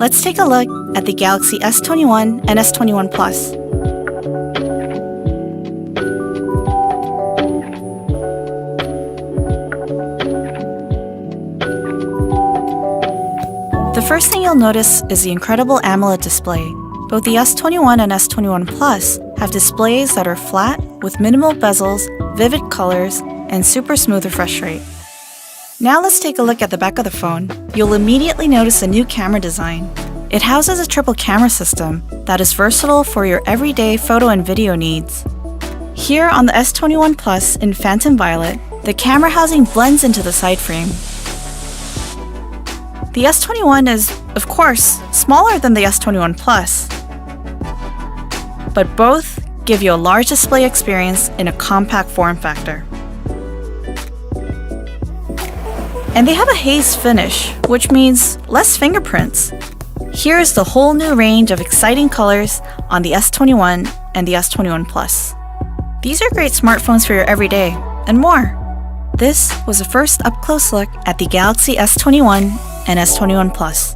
Let's take a look at the Galaxy S21 and S21 Plus. The first thing you'll notice is the incredible AMOLED display. Both the S21 and S21 Plus have displays that are flat with minimal bezels, vivid colors, and super smooth refresh rate. Now let's take a look at the back of the phone. You'll immediately notice a new camera design. It houses a triple camera system that is versatile for your everyday photo and video needs. Here on the S21 Plus in Phantom Violet, the camera housing blends into the side frame. The S21 is, of course, smaller than the S21 Plus, but both give you a large display experience in a compact form factor. And they have a haze finish, which means less fingerprints. Here is the whole new range of exciting colors on the S21 and the S21 Plus. These are great smartphones for your everyday, and more. This was a first up-close look at the Galaxy S21 and S21 Plus.